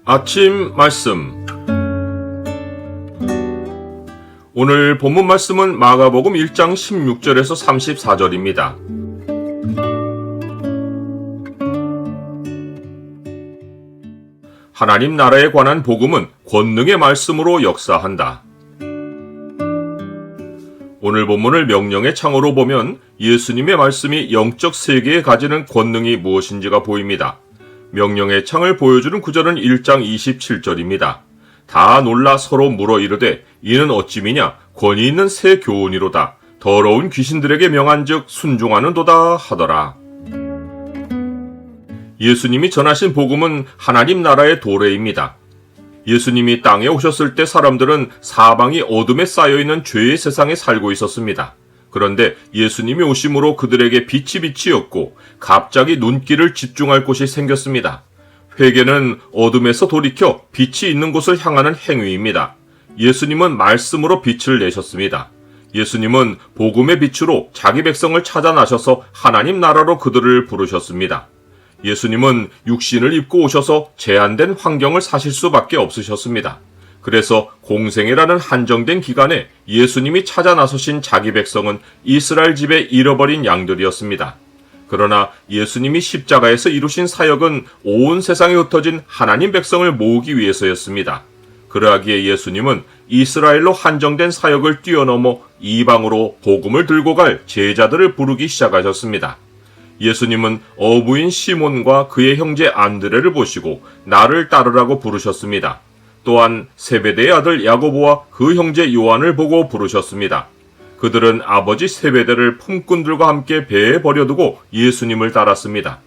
아침 말씀. 오늘 본문 말씀은 마가복음 1장 16절에서 34절입니다. 하나님 나라에 관한 복음은 권능의 말씀으로 역사한다. 오늘 본문을 명령의 창으로 보면 예수님의 말씀이 영적 세계에 가지는 권능이 무엇인지가 보입니다. 명령의 창을 보여주는 구절은 1장 27절입니다. 다 놀라 서로 물어 이르되 이는 어찌 미냐 권위 있는 새 교훈이로다. 더러운 귀신들에게 명한즉 순종하는도다 하더라. 예수님이 전하신 복음은 하나님 나라의 도래입니다. 예수님이 땅에 오셨을 때 사람들은 사방이 어둠에 쌓여있는 죄의 세상에 살고 있었습니다. 그런데 예수님이 오심으로 그들에게 빛이 비치었고 갑자기 눈길을 집중할 곳이 생겼습니다. 회개는 어둠에서 돌이켜 빛이 있는 곳을 향하는 행위입니다. 예수님은 말씀으로 빛을 내셨습니다. 예수님은 복음의 빛으로 자기 백성을 찾아 나셔서 하나님 나라로 그들을 부르셨습니다. 예수님은 육신을 입고 오셔서 제한된 환경을 사실 수밖에 없으셨습니다. 그래서 공생애라는 한정된 기간에 예수님이 찾아 나서신 자기 백성은 이스라엘 집의 잃어버린 양들이었습니다. 그러나 예수님이 십자가에서 이루신 사역은 온 세상에 흩어진 하나님 백성을 모으기 위해서였습니다. 그러하기에 예수님은 이스라엘로 한정된 사역을 뛰어넘어 이방으로 복음을 들고 갈 제자들을 부르기 시작하셨습니다. 예수님은 어부인 시몬과 그의 형제 안드레를 보시고 나를 따르라고 부르셨습니다. 또한 세베대의 아들 야고보와 그 형제 요한을 보고 부르셨습니다. 그들은 아버지 세베대를 품꾼들과 함께 배에 버려두고 예수님을 따랐습니다.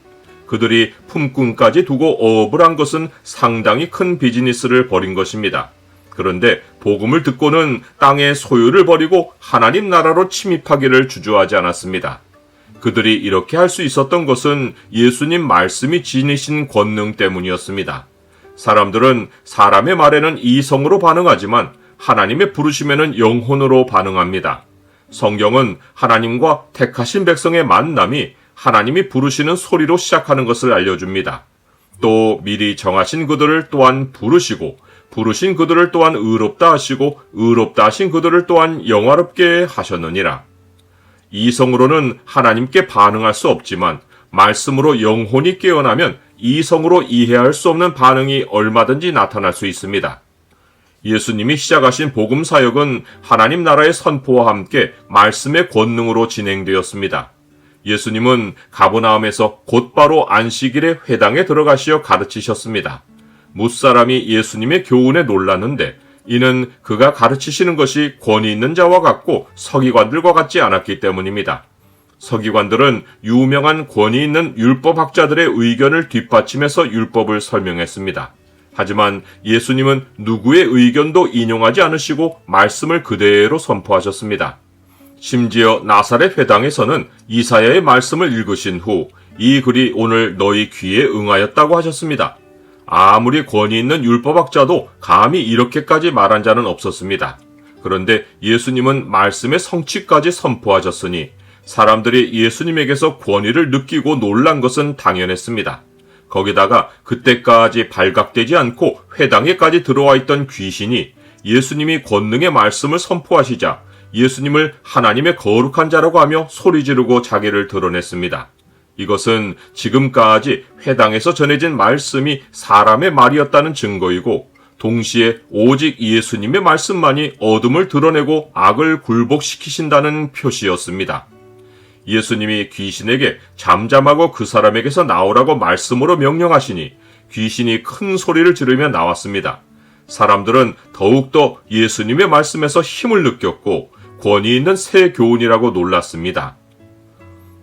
그들이 품꾼까지 두고 어업을 한 것은 상당히 큰 비즈니스를 벌인 것입니다. 그런데 복음을 듣고는 땅의 소유를 버리고 하나님 나라로 침입하기를 주저하지 않았습니다. 그들이 이렇게 할 수 있었던 것은 예수님 말씀이 지니신 권능 때문이었습니다. 사람들은 사람의 말에는 이성으로 반응하지만 하나님의 부르심에는 영혼으로 반응합니다. 성경은 하나님과 택하신 백성의 만남이 하나님이 부르시는 소리로 시작하는 것을 알려줍니다. 또 미리 정하신 그들을 또한 부르시고 부르신 그들을 또한 의롭다 하시고 의롭다 하신 그들을 또한 영화롭게 하셨느니라. 이성으로는 하나님께 반응할 수 없지만 말씀으로 영혼이 깨어나면 이성으로 이해할 수 없는 반응이 얼마든지 나타날 수 있습니다. 예수님이 시작하신 복음 사역은 하나님 나라의 선포와 함께 말씀의 권능으로 진행되었습니다. 예수님은 가버나움에서 곧바로 안식일에 회당에 들어가시어 가르치셨습니다. 뭇사람이 예수님의 교훈에 놀랐는데 이는 그가 가르치시는 것이 권위 있는 자와 같고 서기관들과 같지 않았기 때문입니다. 서기관들은 유명한 권위 있는 율법학자들의 의견을 뒷받침해서 율법을 설명했습니다. 하지만 예수님은 누구의 의견도 인용하지 않으시고 말씀을 그대로 선포하셨습니다. 심지어 나사렛 회당에서는 이사야의 말씀을 읽으신 후 이 글이 오늘 너희 귀에 응하였다고 하셨습니다. 아무리 권위 있는 율법학자도 감히 이렇게까지 말한 자는 없었습니다. 그런데 예수님은 말씀의 성취까지 선포하셨으니 사람들이 예수님에게서 권위를 느끼고 놀란 것은 당연했습니다. 거기다가 그때까지 발각되지 않고 회당에까지 들어와 있던 귀신이 예수님이 권능의 말씀을 선포하시자 예수님을 하나님의 거룩한 자라고 하며 소리 지르고 자기를 드러냈습니다. 이것은 지금까지 회당에서 전해진 말씀이 사람의 말이었다는 증거이고 동시에 오직 예수님의 말씀만이 어둠을 드러내고 악을 굴복시키신다는 표시였습니다. 예수님이 귀신에게 잠잠하고 그 사람에게서 나오라고 말씀으로 명령하시니 귀신이 큰 소리를 지르며 나왔습니다. 사람들은 더욱더 예수님의 말씀에서 힘을 느꼈고 권위 있는 새 교훈이라고 놀랐습니다.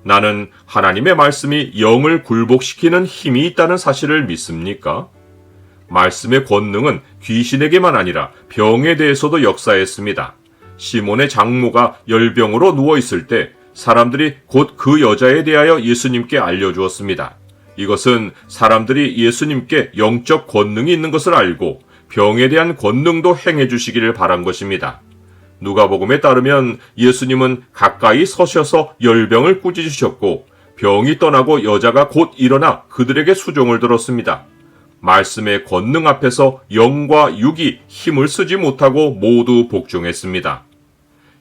나는 하나님의 말씀이 영을 굴복시키는 힘이 있다는 사실을 믿습니까? 말씀의 권능은 귀신에게만 아니라 병에 대해서도 역사했습니다. 시몬의 장모가 열병으로 누워있을 때 사람들이 곧 그 여자에 대하여 예수님께 알려주었습니다. 이것은 사람들이 예수님께 영적 권능이 있는 것을 알고 병에 대한 권능도 행해 주시기를 바란 것입니다. 누가복음에 따르면 예수님은 가까이 서셔서 열병을 꾸짖으셨고 병이 떠나고 여자가 곧 일어나 그들에게 수종을 들었습니다. 말씀의 권능 앞에서 영과 육이 힘을 쓰지 못하고 모두 복종했습니다.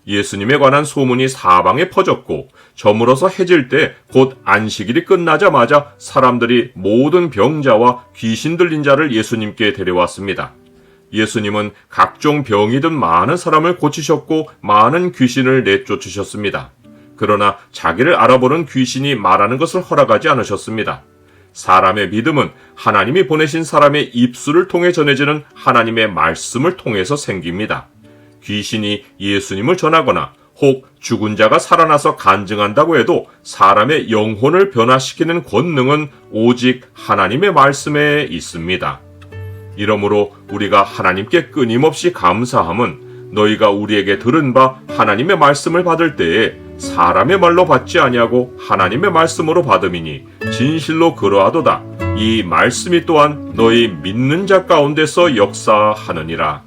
예수님에 관한 소문이 사방에 퍼졌고 저물어서 해질 때 곧 안식일이 끝나자마자 사람들이 모든 병자와 귀신 들린 자를 예수님께 데려왔습니다. 예수님은 각종 병이 든 많은 사람을 고치셨고 많은 귀신을 내쫓으셨습니다. 그러나 자기를 알아보는 귀신이 말하는 것을 허락하지 않으셨습니다. 사람의 믿음은 하나님이 보내신 사람의 입술을 통해 전해지는 하나님의 말씀을 통해서 생깁니다. 귀신이 예수님을 전하거나 혹 죽은 자가 살아나서 간증한다고 해도 사람의 영혼을 변화시키는 권능은 오직 하나님의 말씀에 있습니다. 이러므로 우리가 하나님께 끊임없이 감사함은 너희가 우리에게 들은 바 하나님의 말씀을 받을 때에 사람의 말로 받지 아니하고 하나님의 말씀으로 받음이니 진실로 그러하도다. 이 말씀이 또한 너희 믿는 자 가운데서 역사하느니라.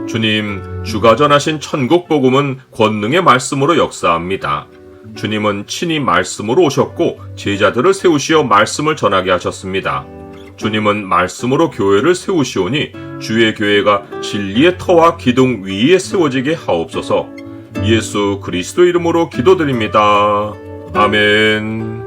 주님, 주가 전하신 천국 복음은 권능의 말씀으로 역사합니다. 주님은 친히 말씀으로 오셨고 제자들을 세우시어 말씀을 전하게 하셨습니다. 주님은 말씀으로 교회를 세우시오니 주의 교회가 진리의 터와 기둥 위에 세워지게 하옵소서. 예수 그리스도 이름으로 기도드립니다. 아멘.